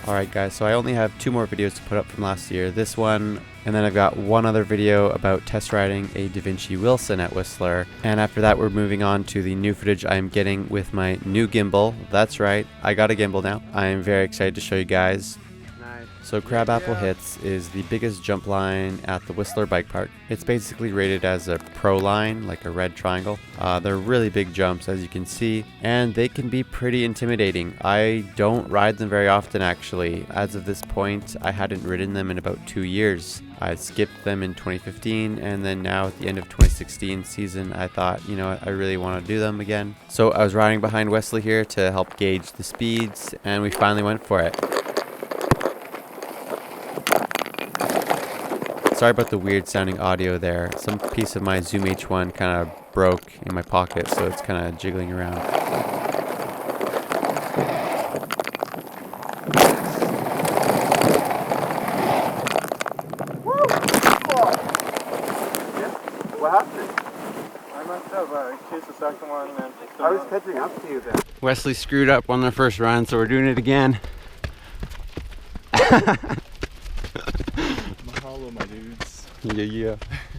Alright guys, so I only have 2 more videos to put up from last year. This one, and then I've got one other video about test riding a Vinci Wilson at Whistler. And after that we're moving on to the new footage I am getting with my new gimbal. That's right, I got a gimbal now. I am very excited to show you guys. So Crabapple Hits is the biggest jump line at the Whistler Bike Park. It's basically rated as a pro line, like a red triangle. They're really big jumps, as you can see, and they can be pretty intimidating. I don't ride them very often, actually. As of this point, I hadn't ridden them in about 2 years. I skipped them in 2015, and then now at the end of 2016 season, I thought, you know what, I really want to do them again. So I was riding behind Wesley here to help gauge the speeds, and we finally went for it. Sorry about the weird sounding audio there. Some piece of my Zoom H1 kind of broke in my pocket, so it's kind of jiggling around. What happened? I messed up. Chased the second one and then I was catching up to you then. Wesley screwed up on their first run, so we're doing it again. Mahalo, my dudes. Yeah.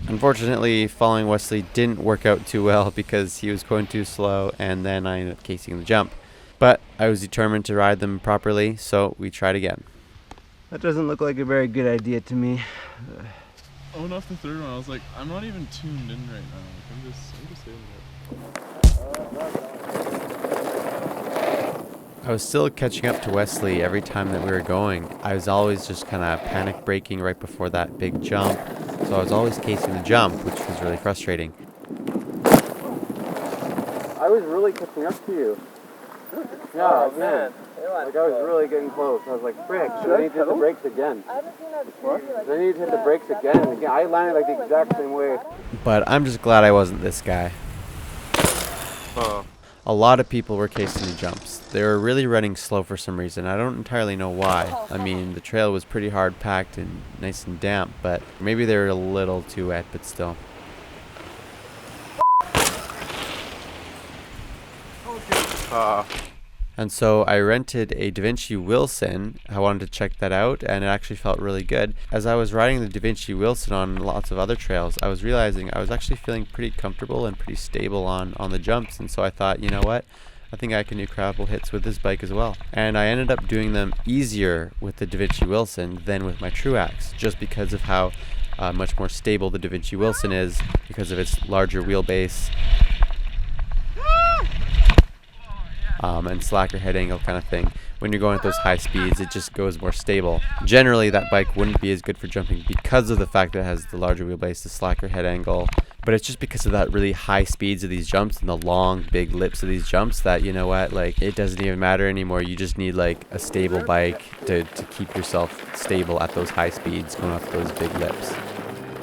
Unfortunately, following Wesley didn't work out too well because he was going too slow, and then I ended up casing the jump. But I was determined to ride them properly, so we tried again. That doesn't look like a very good idea to me. Off the third one, I was like, I'm not even tuned in right now. Like, I'm just hitting it. I was still catching up to Wesley every time that we were going. I was always just kind of panic braking right before that big jump, so I was always casing the jump, which was really frustrating. I was really catching up to you. Yeah, man. Like I was really getting close. I was like, frick, I need to hit the brakes again. I need to hit the brakes again. I landed like the exact same way. But I'm just glad I wasn't this guy. A lot of people were casing the jumps. They were really running slow for some reason. I don't entirely know why. I mean, the trail was pretty hard packed and nice and damp, but maybe they were a little too wet, but still. And so I rented a Vinci Wilson. I wanted to check that out, and it actually felt really good. As I was riding the Vinci Wilson on lots of other trails, I was realizing I was actually feeling pretty comfortable and pretty stable on the jumps, and so I thought, you know what? I think I can do Crabapple Hits with this bike as well. And I ended up doing them easier with the Vinci Wilson than with my Truax, just because of how much more stable the Vinci Wilson is, because of its larger wheelbase. And slacker head angle kind of thing. When you're going at those high speeds, it just goes more stable. Generally, that bike wouldn't be as good for jumping because of the fact that it has the larger wheelbase, the slacker head angle. But it's just because of that really high speeds of these jumps and the long, big lips of these jumps that, you know what, like, it doesn't even matter anymore. You just need, like, a stable bike to keep yourself stable at those high speeds going up those big lips.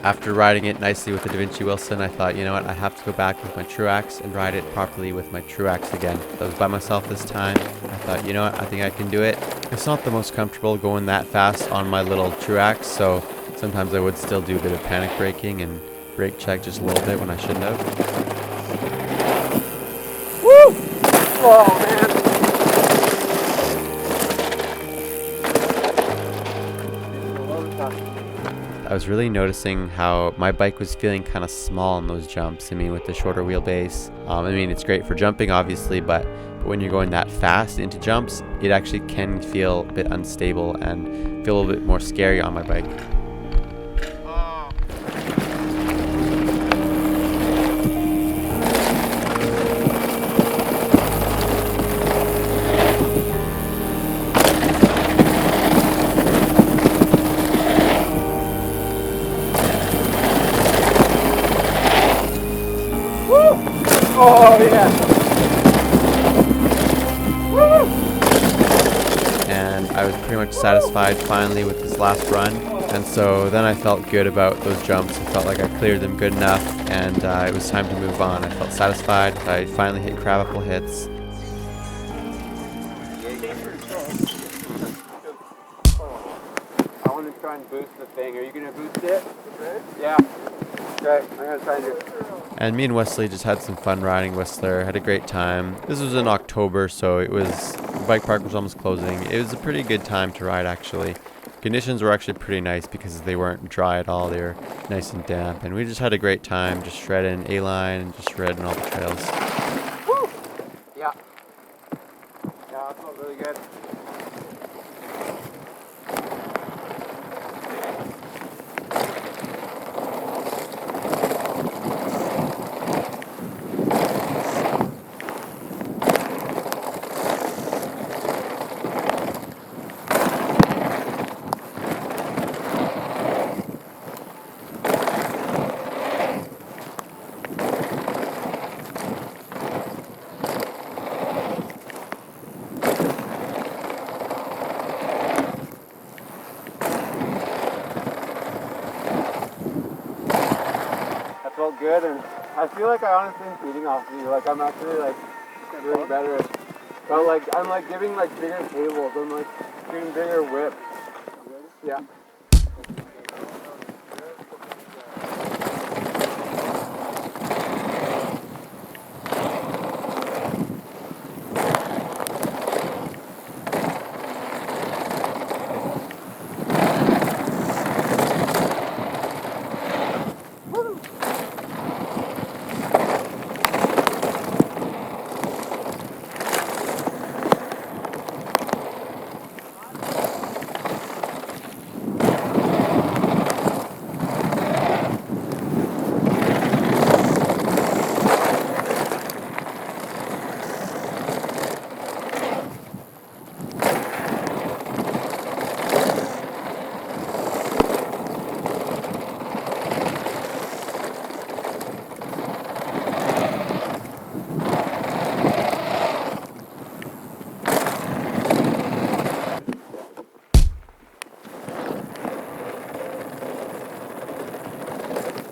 After riding it nicely with the Vinci Wilson, I thought, you know what, I have to go back with my Truax and ride it properly with my Truax again. I was by myself this time. I thought, you know what, I think I can do it. It's not the most comfortable going that fast on my little Truax, so sometimes I would still do a bit of panic braking and brake check just a little bit when I shouldn't have. Woo! Oh, man. I was really noticing how my bike was feeling kind of small in those jumps. I mean, with the shorter wheelbase. I mean, it's great for jumping, obviously, but when you're going that fast into jumps, it actually can feel a bit unstable and feel a little bit more scary on my bike. Oh, yeah. Woo! And I was pretty much satisfied finally with this last run. And so then I felt good about those jumps. I felt like I cleared them good enough, and it was time to move on. I felt satisfied. I finally hit Crabapple Hits. I want to try and boost the thing. Are you going to boost it? Yeah. Okay, I'm going to try and do it. And me and Wesley just had some fun riding Whistler, had a great time. This was in October, so it was bike park was almost closing. It was a pretty good time to ride, actually. Conditions were actually pretty nice because they weren't dry at all. They were nice and damp, and we just had a great time just shredding A-line and just shredding all the trails. Woo! Yeah. Yeah, that felt really good. Felt good, and I feel like I honestly am feeding off of you. Like I'm actually like doing better. But like I'm like giving like bigger tables. I'm like doing bigger whips. Yeah.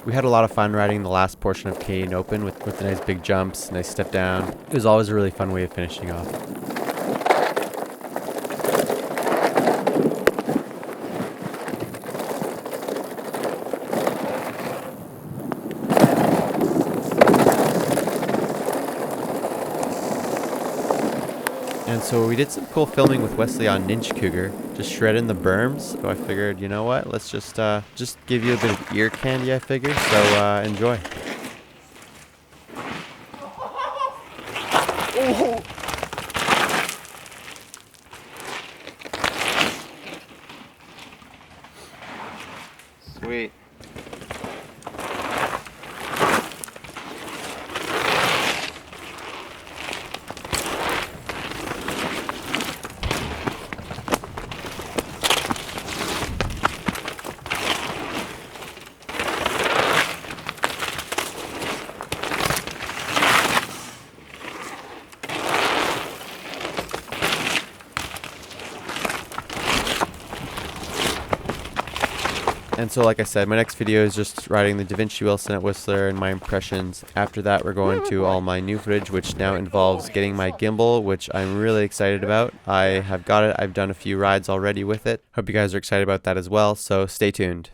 We had a lot of fun riding the last portion of Canadian Open with the nice big jumps, nice step down. It was always a really fun way of finishing off. And so we did some cool filming with Wesley on Ninja Cougar, just shredding the berms. So I figured, you know what, let's just give you a bit of ear candy, I figured. So enjoy. Sweet. And so like I said, my next video is just riding the Vinci Wilson at Whistler and my impressions. After that, we're going to all my new footage, which now involves getting my gimbal, which I'm really excited about. I have got it. I've done a few rides already with it. Hope you guys are excited about that as well, so stay tuned.